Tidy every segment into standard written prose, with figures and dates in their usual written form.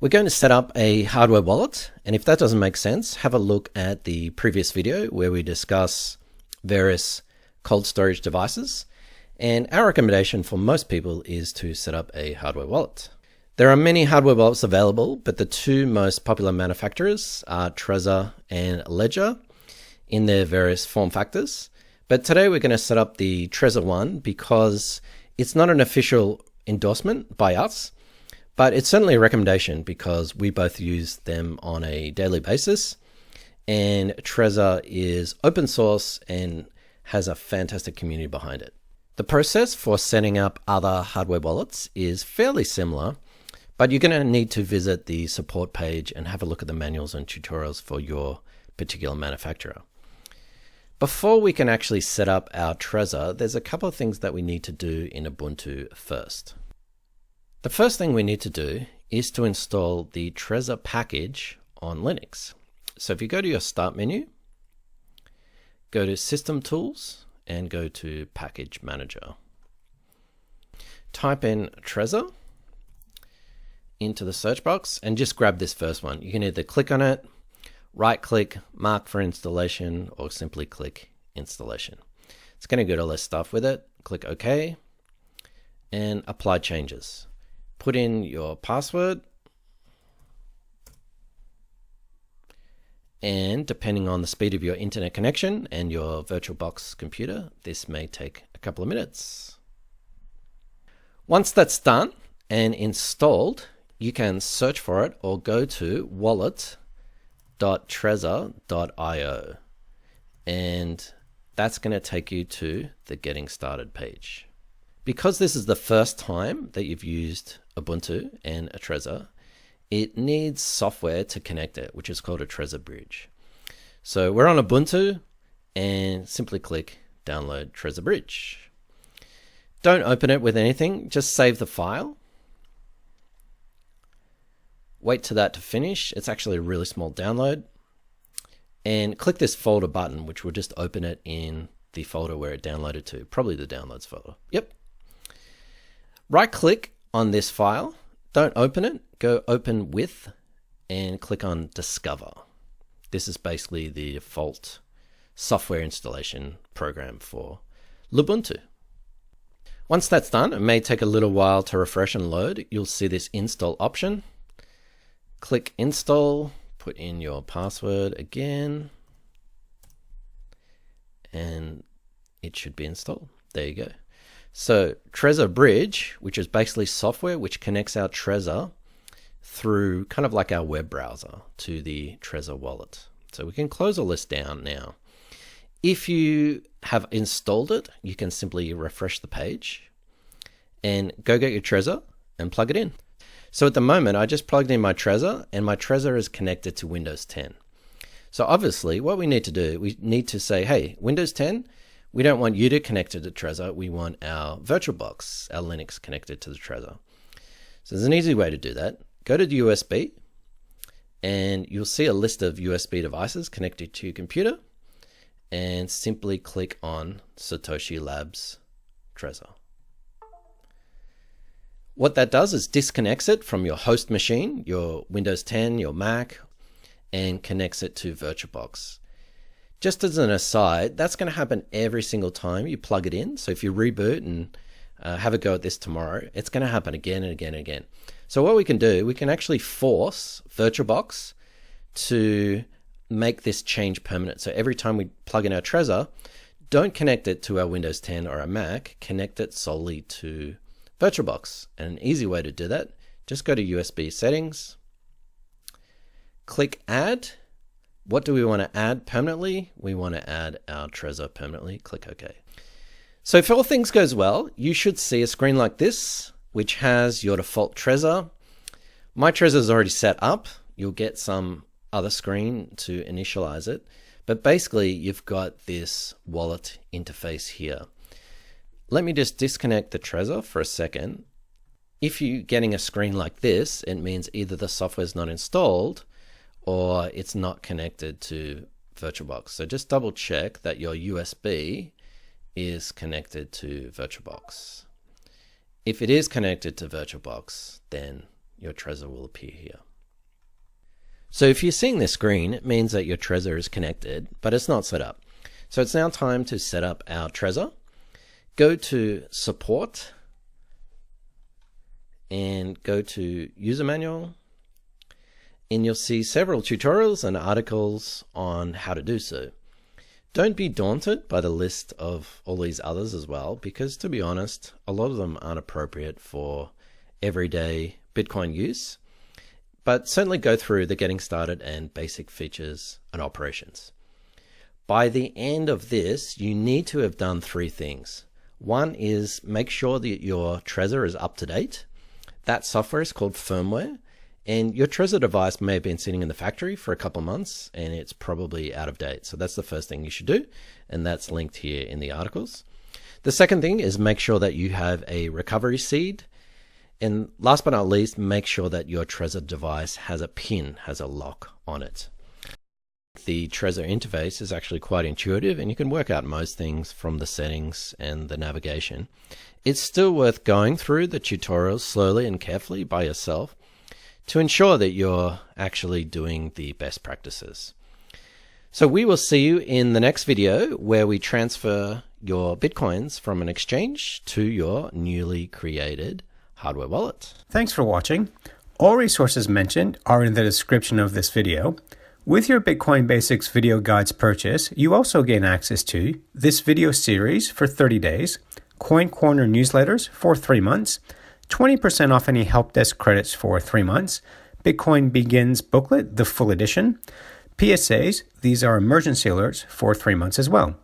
We're going to set up a hardware wallet, and if that doesn't make sense, have a look at the previous video where we discuss various cold storage devices. And our recommendation for most people is to set up a hardware wallet. There are many hardware wallets available, but the two most popular manufacturers are Trezor and Ledger in their various form factors. But today we're going to set up the Trezor one because it's not an official endorsement by us, but it's certainly a recommendation because we both use them on a daily basis. And Trezor is open source and has a fantastic community behind it. The process for setting up other hardware wallets is fairly similar, but you're going to need to visit the support page and have a look at the manuals and tutorials for your particular manufacturer. Before we can actually set up our Trezor, there's a couple of things that we need to do in Ubuntu first. The first thing we need to do is to install the Trezor package on Linux. So if you go to your Start menu, go to System Tools, and go to Package Manager. Type in Trezor into the search box and just grab this first one. You can either click on it, right click, mark for installation, or simply click installation. It's going to go to less stuff with it. Click OK and apply changes. Put in your password, and depending on the speed of your internet connection and your VirtualBox computer, this may take a couple of minutes. Once that's done and installed, you can search for it or go to wallet.trezor.io, and that's going to take you to the Getting Started page. Because this is the first time that you've used Ubuntu and a Trezor, it needs software to connect it, which is called a Trezor Bridge. So we're on Ubuntu and simply click Download Trezor Bridge. Don't open it with anything, just save the file. Wait for that to finish. It's actually a really small download. And click this folder button, which will just open it in the folder where it downloaded to, probably the downloads folder. Yep. Right click on this file, don't open it, go open with and click on Discover. This is basically the default software installation program for Ubuntu. Once that's done, it may take a little while to refresh and load. You'll see this install option. Click install, put in your password again, and it should be installed. There you go. So Trezor Bridge, which is basically software which connects our Trezor through kind of like our web browser to the Trezor wallet. So we can close all this down now. If you have installed it, you can simply refresh the page and go get your Trezor and plug it in. So at the moment, I just plugged in my Trezor and my Trezor is connected to Windows 10. So obviously what we need to do, we need to say, hey, Windows 10, we don't want you to connect to the Trezor. We want our VirtualBox, our Linux, connected to the Trezor. So there's an easy way to do that. Go to the USB, and you'll see a list of USB devices connected to your computer, and simply click on Satoshi Labs Trezor. What that does is disconnects it from your host machine, your Windows 10, your Mac, and connects it to VirtualBox. Just as an aside, that's going to happen every single time you plug it in. So if you reboot and have a go at this tomorrow, it's going to happen again and again and again. So what we can do, we can actually force VirtualBox to make this change permanent. So every time we plug in our Trezor, don't connect it to our Windows 10 or our Mac, connect it solely to VirtualBox. And an easy way to do that, just go to USB settings, click add. What do we want to add permanently? We want to add our Trezor permanently. Click OK. So if all things goes well, you should see a screen like this, which has your default Trezor. My Trezor is already set up. You'll get some other screen to initialize it. But basically, you've got this wallet interface here. Let me just disconnect the Trezor for a second. If you're getting a screen like this, it means either the software is not installed or it's not connected to VirtualBox. So just double check that your USB is connected to VirtualBox. If it is connected to VirtualBox, then your Trezor will appear here. So if you're seeing this screen, it means that your Trezor is connected, but it's not set up. So it's now time to set up our Trezor. Go to Support and go to User Manual, and you'll see several tutorials and articles on how to do so. Don't be daunted by the list of all these others as well, because to be honest, a lot of them aren't appropriate for everyday Bitcoin use, but certainly go through the getting started and basic features and operations. By the end of this, you need to have done three things. One is make sure that your Trezor is up to date. That software is called firmware, and your Trezor device may have been sitting in the factory for a couple of months and it's probably out of date. So that's the first thing you should do, and that's linked here in the articles. The second thing is make sure that you have a recovery seed. And last but not least, make sure that your Trezor device has a pin, has a lock on it. The Trezor interface is actually quite intuitive, and you can work out most things from the settings and the navigation. It's still worth going through the tutorials slowly and carefully by yourself to ensure that you're actually doing the best practices. So we will see you in the next video where we transfer your Bitcoins from an exchange to your newly created hardware wallet. Thanks for watching. All resources mentioned are in the description of this video. With your Bitcoin Basics video guides purchase, you also gain access to this video series for 30 days, Coin Corner newsletters for 3 months, 20% off any help desk credits for 3 months, Bitcoin Begins booklet, the full edition, PSAs, these are emergency alerts for 3 months as well.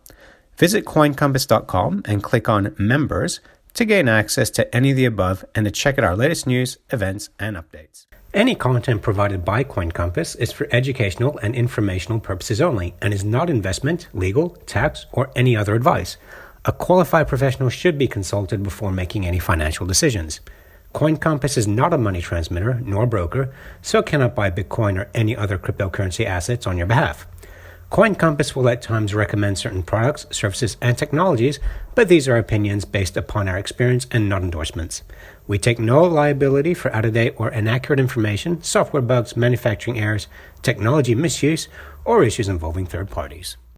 Visit coincompass.com and click on Members to gain access to any of the above and to check out our latest news, events, and updates. Any content provided by Coin Compass is for educational and informational purposes only and is not investment, legal, tax, or any other advice. A qualified professional should be consulted before making any financial decisions. Coin Compass is not a money transmitter nor broker, so it cannot buy Bitcoin or any other cryptocurrency assets on your behalf. Coin Compass will at times recommend certain products, services, and technologies, but these are opinions based upon our experience and not endorsements. We take no liability for out-of-date or inaccurate information, software bugs, manufacturing errors, technology misuse, or issues involving third parties.